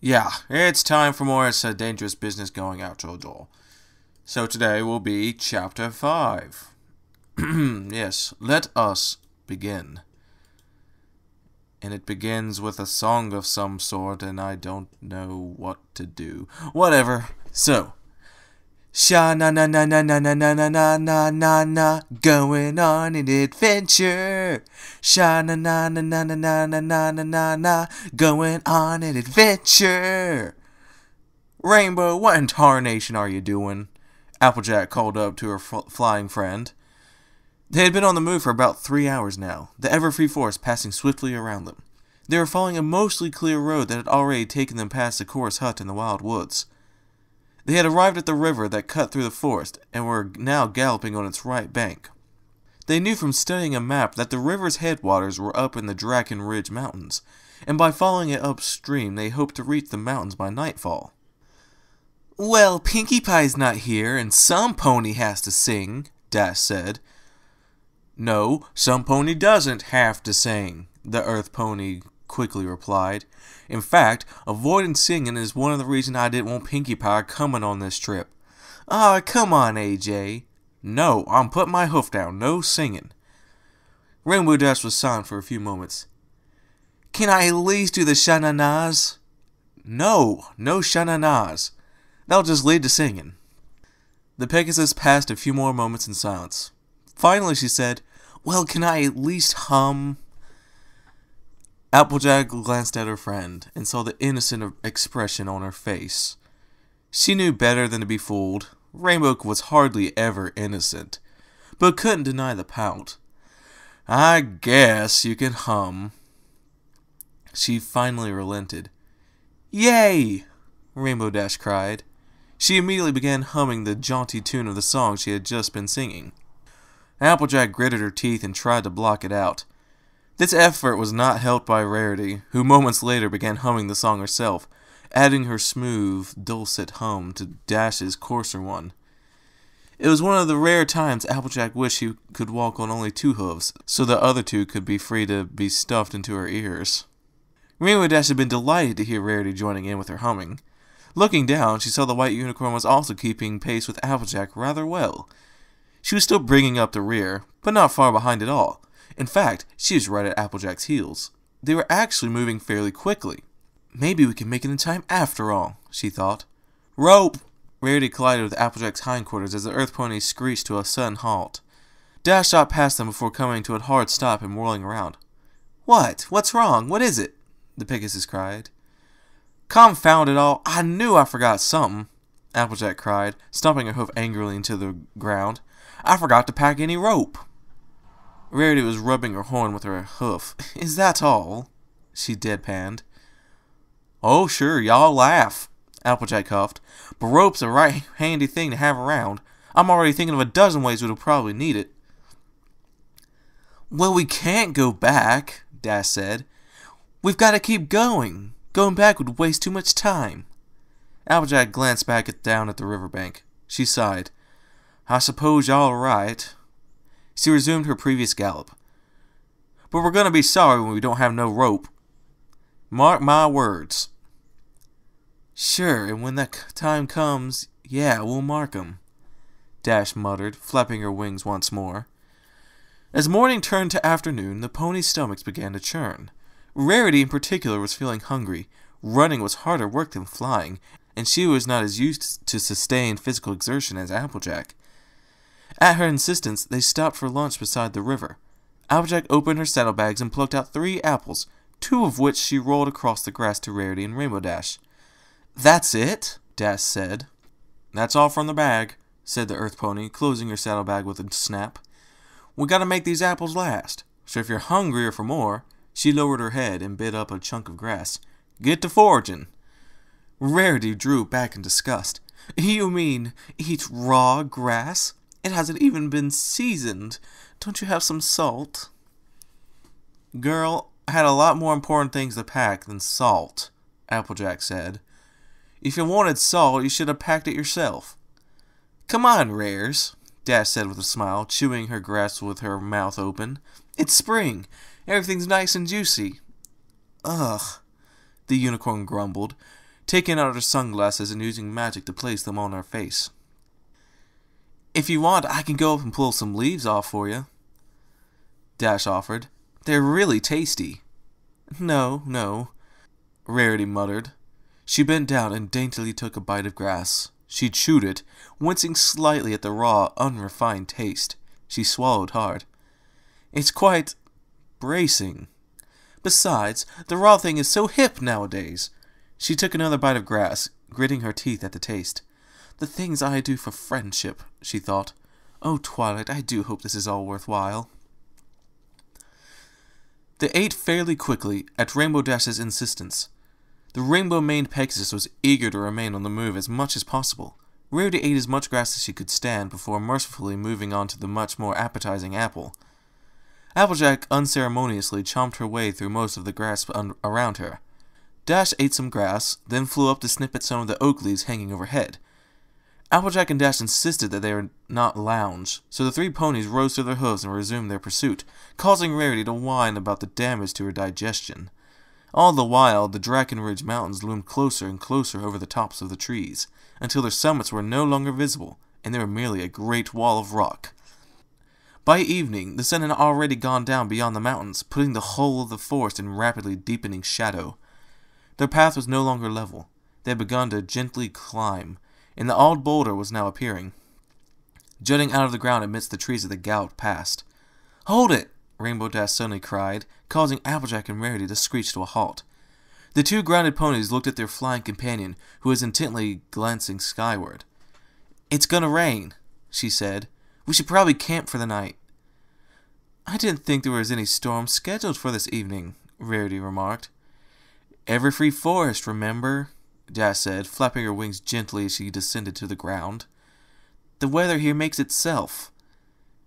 Yeah, it's time for more dangerous business going out your door. So today will be Chapter 5. Yes, let us begin. And it begins with a song of some sort, and I don't know what to do. Whatever. So, sha na na na na na na na na na na na na, going on an adventure. Sha na na na na na na na na na na na, going on an adventure. Rainbow, what in tarnation are you doing? Applejack called up to her flying friend. They had been on the move for about 3 hours now, the ever-free forest passing swiftly around them. They were following a mostly clear road that had already taken them past the chorus hut in the wild woods. They had arrived at the river that cut through the forest, and were now galloping on its right bank. They knew from studying a map that the river's headwaters were up in the Draken Ridge Mountains, and by following it upstream they hoped to reach the mountains by nightfall. "Well, Pinkie Pie's not here, and some pony has to sing," Dash said. "No, some pony doesn't have to sing," the Earth Pony quickly replied. "In fact, avoiding singing is one of the reasons I didn't want Pinkie Pie coming on this trip." "Aw, come on, AJ." "No, I'm putting my hoof down. No singing." Rainbow Dash was silent for a few moments. "Can I at least do the sha-na-nas?" "No, no sha-na-nas. That'll just lead to singing." The Pegasus passed a few more moments in silence. Finally she said, "Well, can I at least hum?" Applejack glanced at her friend and saw the innocent expression on her face. She knew better than to be fooled. Rainbow was hardly ever innocent, but couldn't deny the pout. "I guess you can hum." She finally relented. "Yay!" Rainbow Dash cried. She immediately began humming the jaunty tune of the song she had just been singing. Applejack gritted her teeth and tried to block it out. This effort was not helped by Rarity, who moments later began humming the song herself, adding her smooth, dulcet hum to Dash's coarser one. It was one of the rare times Applejack wished he could walk on only 2 hooves, so the other 2 could be free to be stuffed into her ears. Rainbow Dash had been delighted to hear Rarity joining in with her humming. Looking down, she saw the white unicorn was also keeping pace with Applejack rather well. She was still bringing up the rear, but not far behind at all. In fact, she was right at Applejack's heels. They were actually moving fairly quickly. "Maybe we can make it in time after all," she thought. "Rope!" Rarity collided with Applejack's hindquarters as the Earth Pony screeched to a sudden halt. Dash shot past them before coming to a hard stop and whirling around. "What? What's wrong? What is it?" the Pegasus cried. "Confound it all! I knew I forgot something!" Applejack cried, stomping her hoof angrily into the ground. "I forgot to pack any rope." Rarity was rubbing her horn with her hoof. "Is that all?" she deadpanned. "Oh, sure, y'all laugh," Applejack huffed, "but rope's a right handy thing to have around. I'm already thinking of a dozen ways we'll probably need it." "Well, we can't go back," Dash said. "We've got to keep going. Going back would waste too much time." Applejack glanced back down at the riverbank. She sighed. "I suppose y'all are right." She resumed her previous gallop. "But we're going to be sorry when we don't have no rope. Mark my words." "Sure, and when that time comes, yeah, we'll mark 'em," Dash muttered, flapping her wings once more. As morning turned to afternoon, the ponies' stomachs began to churn. Rarity in particular was feeling hungry. Running was harder work than flying, and she was not as used to sustained physical exertion as Applejack. At her insistence, they stopped for lunch beside the river. Applejack opened her saddlebags and plucked out 3 apples, 2 of which she rolled across the grass to Rarity and Rainbow Dash. "That's it?" Dash said. "That's all from the bag," said the Earth Pony, closing her saddlebag with a snap. "We gotta make these apples last, so if you're hungrier for more," she lowered her head and bit up a chunk of grass, "get to foraging." Rarity drew back in disgust. "You mean eat raw grass? It hasn't even been seasoned. Don't you have some salt?" "Girl, I had a lot more important things to pack than salt," Applejack said. "If you wanted salt, you should have packed it yourself." "Come on, Rares," Dash said with a smile, chewing her grass with her mouth open. "It's spring. Everything's nice and juicy." "Ugh," the unicorn grumbled. taking out her sunglasses and using magic to place them on her face. "If you want, I can go up and pull some leaves off for you," Dash offered. "They're really tasty." No, Rarity muttered. She bent down and daintily took a bite of grass. She chewed it, wincing slightly at the raw, unrefined taste. She swallowed hard. "It's quite bracing. Besides, the raw thing is so hip nowadays." She took another bite of grass, gritting her teeth at the taste. "The things I do for friendship," she thought. "Oh, Twilight, I do hope this is all worthwhile." They ate fairly quickly, at Rainbow Dash's insistence. The rainbow-maned Pegasus was eager to remain on the move as much as possible. Rarity ate as much grass as she could stand before mercifully moving on to the much more appetizing apple. Applejack unceremoniously chomped her way through most of the grass around her. Dash ate some grass, then flew up to snip at some of the oak leaves hanging overhead. Applejack and Dash insisted that they were not lounge, so the three ponies rose to their hooves and resumed their pursuit, causing Rarity to whine about the damage to her digestion. All the while, the Drakenridge Mountains loomed closer and closer over the tops of the trees, until their summits were no longer visible, and they were merely a great wall of rock. By evening, the sun had already gone down beyond the mountains, putting the whole of the forest in rapidly deepening shadow. Their path was no longer level. They had begun to gently climb, and the odd boulder was now appearing, jutting out of the ground amidst the trees as they galloped past. "Hold it!" Rainbow Dash suddenly cried, causing Applejack and Rarity to screech to a halt. The two grounded ponies looked at their flying companion, who was intently glancing skyward. "It's gonna rain," she said. "We should probably camp for the night." "I didn't think there was any storm scheduled for this evening," Rarity remarked. "Everfree Forest, remember?" Dash said, flapping her wings gently as she descended to the ground. "The weather here makes itself."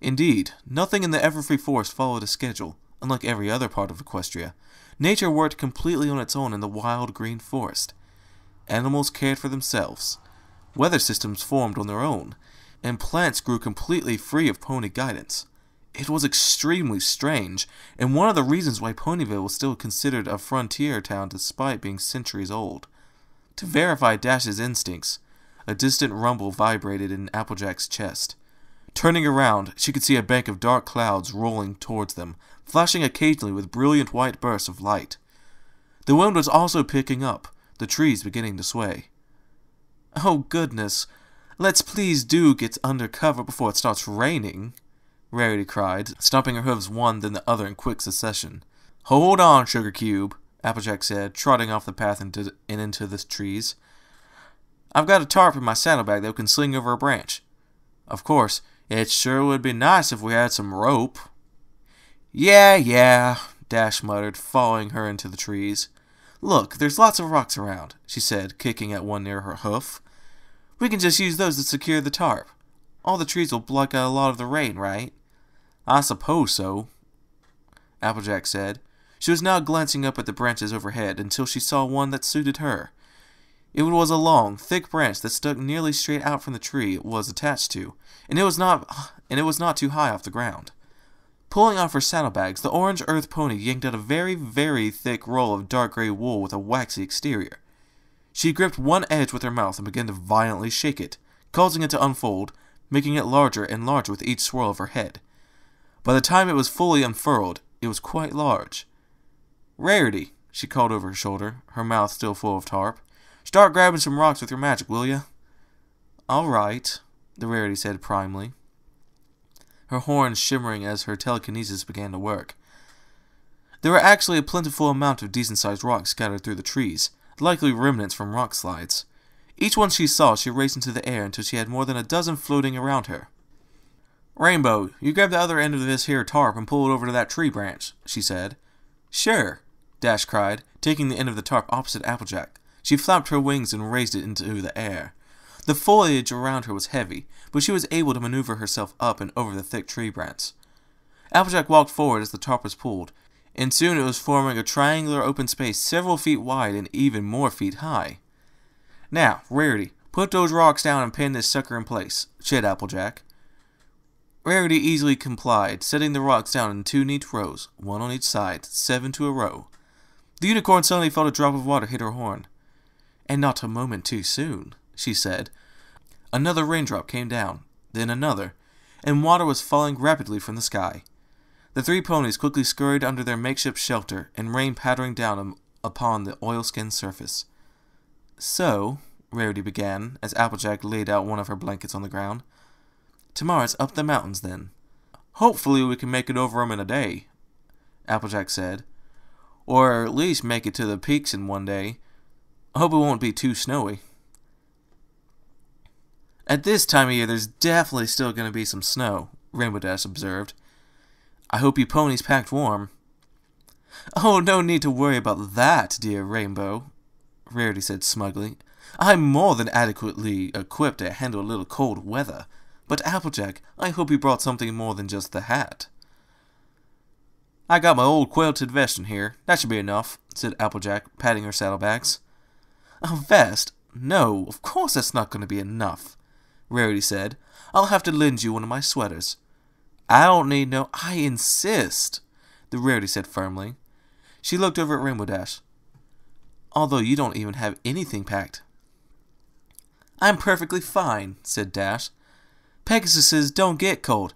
Indeed, nothing in the Everfree Forest followed a schedule, unlike every other part of Equestria. Nature worked completely on its own in the wild green forest. Animals cared for themselves. Weather systems formed on their own, and plants grew completely free of pony guidance. It was extremely strange, and one of the reasons why Ponyville was still considered a frontier town despite being centuries old. To verify Dash's instincts, a distant rumble vibrated in Applejack's chest. Turning around, she could see a bank of dark clouds rolling towards them, flashing occasionally with brilliant white bursts of light. The wind was also picking up, the trees beginning to sway. "Oh goodness, let's please do get under cover before it starts raining," Rarity cried, stomping her hooves one then the other in quick succession. "Hold on, Sugar Cube," Applejack said, trotting off the path into the trees. "I've got a tarp in my saddlebag that we can sling over a branch. Of course, it sure would be nice if we had some rope." Yeah, Dash muttered, following her into the trees. "Look, there's lots of rocks around," she said, kicking at one near her hoof. "We can just use those to secure the tarp. All the trees will block out a lot of the rain, right?" "I suppose so," Applejack said. She was now glancing up at the branches overhead until she saw one that suited her. It was a long, thick branch that stuck nearly straight out from the tree it was attached to, and it was not too high off the ground. Pulling off her saddlebags, the orange earth pony yanked out a very, very thick roll of dark gray wool with a waxy exterior. She gripped one edge with her mouth and began to violently shake it, causing it to unfold, making it larger and larger with each swirl of her head. By the time it was fully unfurled, it was quite large. "Rarity," she called over her shoulder, her mouth still full of tarp. "Start grabbing some rocks with your magic, will ya?" "All right," the Rarity said primly, her horns shimmering as her telekinesis began to work. There were actually a plentiful amount of decent-sized rocks scattered through the trees, likely remnants from rock slides. Each one she saw, she raised into the air until she had more than a dozen floating around her. "Rainbow, you grab the other end of this here tarp and pull it over to that tree branch," she said. "Sure," Dash cried, taking the end of the tarp opposite Applejack. She flapped her wings and raised it into the air. The foliage around her was heavy, but she was able to maneuver herself up and over the thick tree branch. Applejack walked forward as the tarp was pulled, and soon it was forming a triangular open space several feet wide and even more feet high. "Now, Rarity, put those rocks down and pin this sucker in place," said Applejack. Rarity easily complied, setting the rocks down in 2 neat rows, one on each side, 7 to a row. The unicorn suddenly felt a drop of water hit her horn. And not a moment too soon, she said. Another raindrop came down, then another, and water was falling rapidly from the sky. The 3 ponies quickly scurried under their makeshift shelter, and rain pattering down upon the oilskin surface. So, Rarity began, as Applejack laid out one of her blankets on the ground, tomorrow it's up the mountains, then. Hopefully we can make it over 'em in a day, Applejack said. Or at least make it to the peaks in one day. I hope it won't be too snowy. At this time of year, there's definitely still going to be some snow, Rainbow Dash observed. I hope you ponies packed warm. Oh, no need to worry about that, dear Rainbow, Rarity said smugly. I'm more than adequately equipped to handle a little cold weather. But Applejack, I hope you brought something more than just the hat. I got my old quilted vest in here. That should be enough, said Applejack, patting her saddlebags. A vest? No, of course that's not going to be enough, Rarity said. I'll have to lend you one of my sweaters. I don't need no... I insist, the Rarity said firmly. She looked over at Rainbow Dash. Although you don't even have anything packed. I'm perfectly fine, said Dash. Pegasuses don't get cold.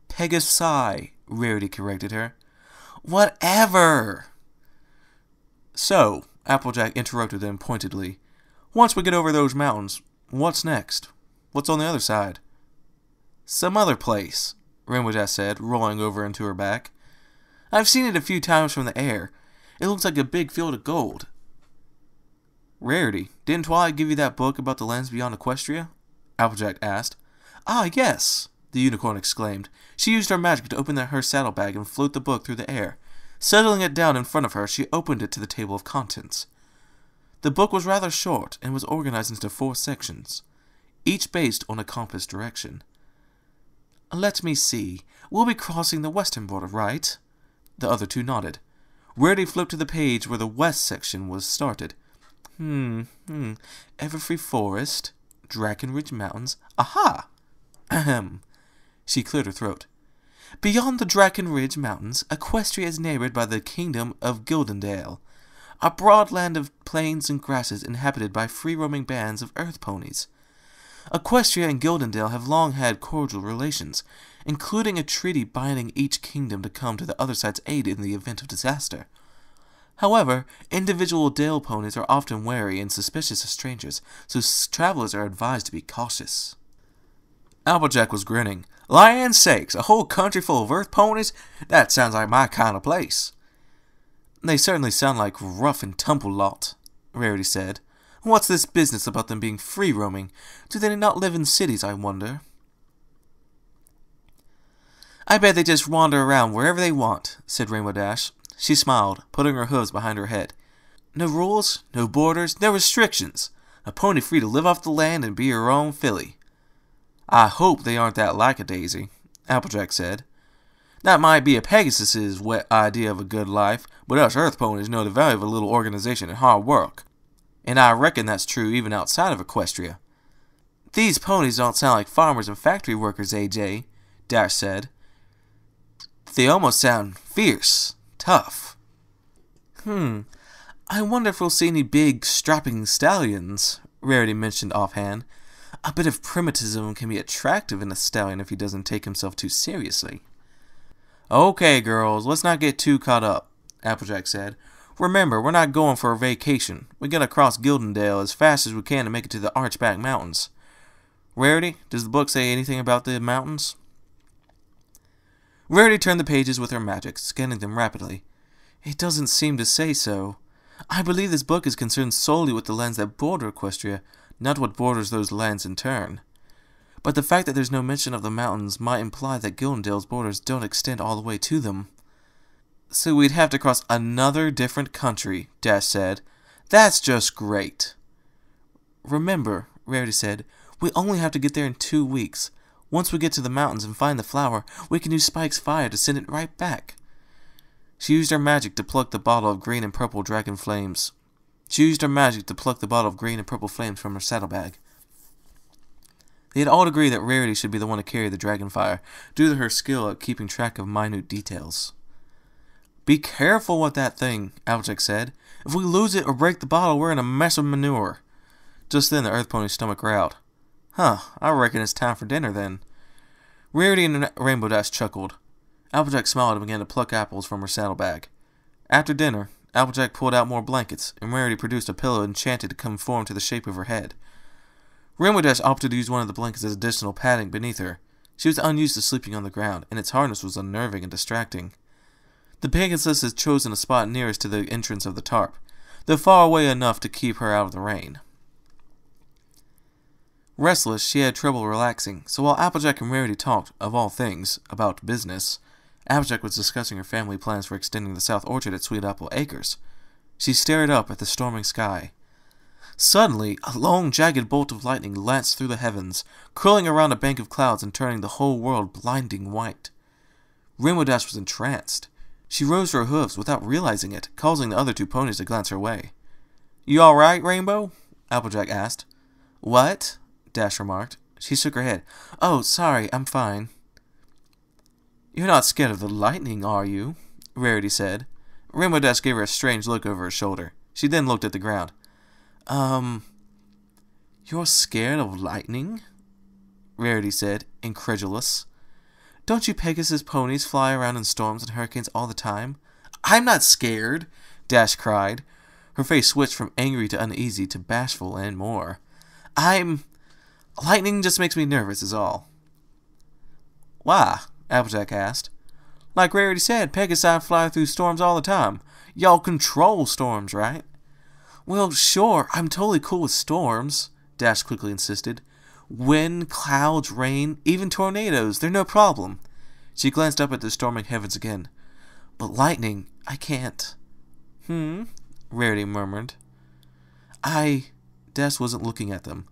Pegasi, Rarity corrected her. Whatever! So, Applejack interrupted them pointedly. Once we get over those mountains, what's next? What's on the other side? Some other place, Rainbow Dash said, rolling over into her back. I've seen it a few times from the air. It looks like a big field of gold. Rarity, didn't Twilight give you that book about the lands beyond Equestria? Applejack asked. Ah, yes, the unicorn exclaimed. She used her magic to open her saddlebag and float the book through the air. Settling it down in front of her, she opened it to the table of contents. The book was rather short and was organized into 4 sections, each based on a compass direction. Let me see. We'll be crossing the western border, right? The other 2 nodded. Rarity flipped to the page where the west section was started. Everfree Forest, Drakenridge Mountains. Aha! Ahem. She cleared her throat. Beyond the Drakenridge Mountains, Equestria is neighbored by the kingdom of Gildendale, a broad land of plains and grasses inhabited by free-roaming bands of earth ponies. Equestria and Gildendale have long had cordial relations, including a treaty binding each kingdom to come to the other side's aid in the event of disaster. However, individual Dale ponies are often wary and suspicious of strangers, so travelers are advised to be cautious. Applejack was grinning. Land's sakes, a whole country full of earth ponies? That sounds like my kind of place. They certainly sound like rough and tumble lot, Rarity said. What's this business about them being free-roaming? Do they not live in cities, I wonder? I bet they just wander around wherever they want, said Rainbow Dash. She smiled, putting her hooves behind her head. No rules, no borders, no restrictions. A pony free to live off the land and be her own filly. I hope they aren't that lackadaisy, Applejack said. That might be a Pegasus's wet idea of a good life, but us earth ponies know the value of a little organization and hard work. And I reckon that's true even outside of Equestria. These ponies don't sound like farmers and factory workers, AJ, Dash said. They almost sound fierce, tough. I wonder if we'll see any big, strapping stallions, Rarity mentioned offhand. A bit of primitivism can be attractive in a stallion if he doesn't take himself too seriously. Okay, girls, let's not get too caught up, Applejack said. Remember, we're not going for a vacation. We gotta cross Gildendale as fast as we can to make it to the Archback Mountains. Rarity, does the book say anything about the mountains? Rarity turned the pages with her magic, scanning them rapidly. It doesn't seem to say so. I believe this book is concerned solely with the lands that border Equestria, not what borders those lands in turn. But the fact that there's no mention of the mountains might imply that Gildendale's borders don't extend all the way to them. So we'd have to cross another different country, Dash said. That's just great. Remember, Rarity said, we only have to get there in 2 weeks. Once we get to the mountains and find the flower, we can use Spike's fire to send it right back. She used her magic to pluck the bottle of green and purple dragon flames. From her saddlebag. They had all agreed that Rarity should be the one to carry the dragon fire, due to her skill at keeping track of minute details. Be careful with that thing, Applejack said. If we lose it or break the bottle, we're in a mess of manure. Just then the Earth Pony's stomach growled. Huh, I reckon it's time for dinner then. Rarity and Rainbow Dash chuckled. Applejack smiled and began to pluck apples from her saddlebag. After dinner, Applejack pulled out more blankets, and Rarity produced a pillow enchanted to conform to the shape of her head. Rainbow Dash opted to use one of the blankets as additional padding beneath her. She was unused to sleeping on the ground, and its hardness was unnerving and distracting. The Pegasus had chosen a spot nearest to the entrance of the tarp, though far away enough to keep her out of the rain. Restless, she had trouble relaxing, so while Applejack and Rarity talked, of all things, about business, Applejack was discussing her family plans for extending the south orchard at Sweet Apple Acres. She stared up at the storming sky. Suddenly, a long, jagged bolt of lightning lanced through the heavens, curling around a bank of clouds and turning the whole world blinding white. Rainbow Dash was entranced. She rose to her hooves without realizing it, causing the other two ponies to glance her way. You all right, Rainbow? Applejack asked. What? Dash remarked. She shook her head. Oh, sorry, I'm fine. You're not scared of the lightning, are you? Rarity said. Rainbow Dash gave her a strange look over her shoulder. She then looked at the ground. You're scared of lightning? Rarity said, incredulous. Don't you Pegasus ponies fly around in storms and hurricanes all the time? I'm not scared, Dash cried. Her face switched from angry to uneasy to bashful and more. Lightning just makes me nervous is all. Why? Applejack asked. Like Rarity said, Pegasi fly through storms all the time. Y'all control storms, right? Well, sure, I'm totally cool with storms, Dash quickly insisted. Wind, clouds, rain, even tornadoes, they're no problem. She glanced up at the storming heavens again. But lightning, I can't. Rarity murmured. Dash wasn't looking at them.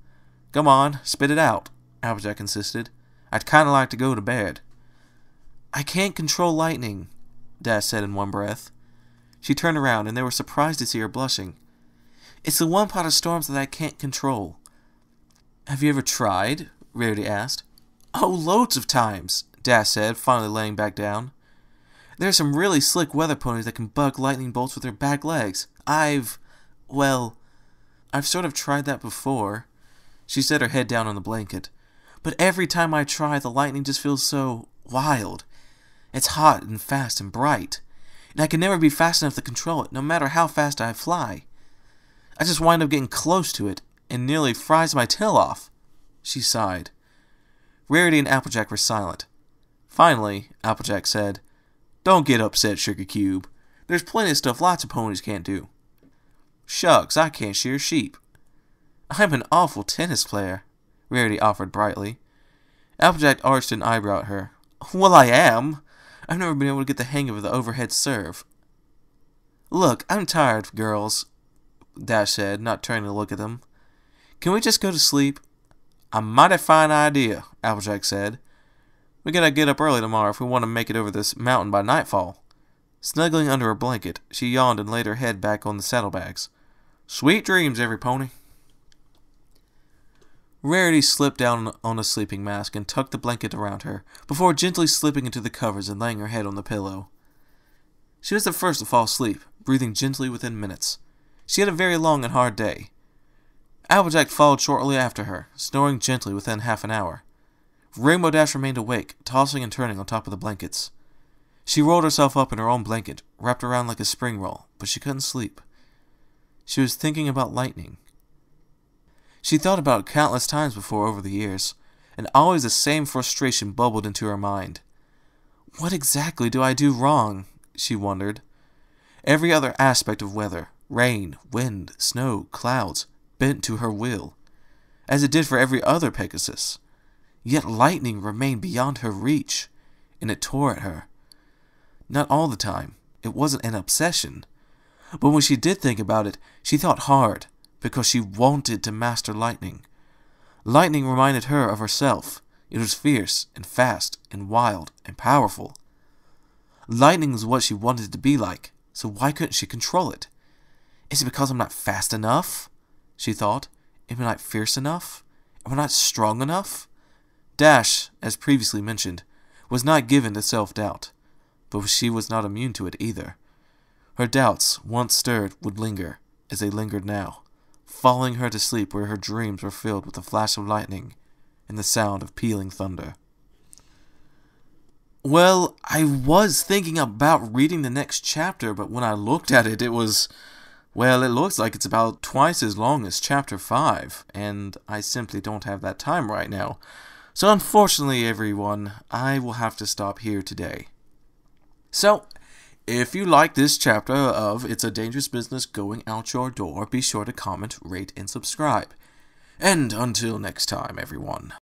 Come on, spit it out, Applejack insisted. I'd kinda like to go to bed. I can't control lightning, Dash said in one breath. She turned around, and they were surprised to see her blushing. It's the one part of storms that I can't control. Have you ever tried? Rarity asked. Oh, loads of times, Dash said, finally laying back down. There are some really slick weather ponies that can bug lightning bolts with their back legs. I've sort of tried that before. She set her head down on the blanket. But every time I try, the lightning just feels so wild. It's hot and fast and bright, and I can never be fast enough to control it, no matter how fast I fly. I just wind up getting close to it, and nearly fries my tail off. She sighed. Rarity and Applejack were silent. Finally, Applejack said, Don't get upset, Sugar Cube. There's plenty of stuff lots of ponies can't do. Shucks, I can't shear sheep. I'm an awful tennis player, Rarity offered brightly. Applejack arched an eyebrow at her. Well, I am. I've never been able to get the hang of the overhead serve. Look, I'm tired, girls, Dash said, not turning to look at them. Can we just go to sleep? A mighty fine idea, Applejack said. We gotta get up early tomorrow if we want to make it over this mountain by nightfall. Snuggling under her blanket, she yawned and laid her head back on the saddlebags. Sweet dreams, every pony. Rarity slipped down on a sleeping mask and tucked the blanket around her, before gently slipping into the covers and laying her head on the pillow. She was the first to fall asleep, breathing gently within minutes. She had a very long and hard day. Applejack followed shortly after her, snoring gently within half an hour. Rainbow Dash remained awake, tossing and turning on top of the blankets. She rolled herself up in her own blanket, wrapped around like a spring roll, but she couldn't sleep. She was thinking about lightning. She thought about it countless times before over the years, and always the same frustration bubbled into her mind. What exactly do I do wrong? She wondered. Every other aspect of weather, rain, wind, snow, clouds, bent to her will, as it did for every other Pegasus. Yet lightning remained beyond her reach, and it tore at her. Not all the time. It wasn't an obsession. But when she did think about it, she thought hard, because she wanted to master lightning. Lightning reminded her of herself. It was fierce and fast and wild and powerful. Lightning was what she wanted it to be like, so why couldn't she control it? Is it because I'm not fast enough? She thought. Am I not fierce enough? Am I not strong enough? Dash, as previously mentioned, was not given to self-doubt, but she was not immune to it either. Her doubts, once stirred, would linger, as they lingered now, following her to sleep where her dreams were filled with the flash of lightning and the sound of pealing thunder. Well, I was thinking about reading the next chapter, but when I looked at it, it looks like it's about twice as long as chapter 5, and I simply don't have that time right now. So unfortunately, everyone, I will have to stop here today. So, if you like this chapter of It's a Dangerous Business Going Out Your Door, be sure to comment, rate, and subscribe. And until next time, everyone.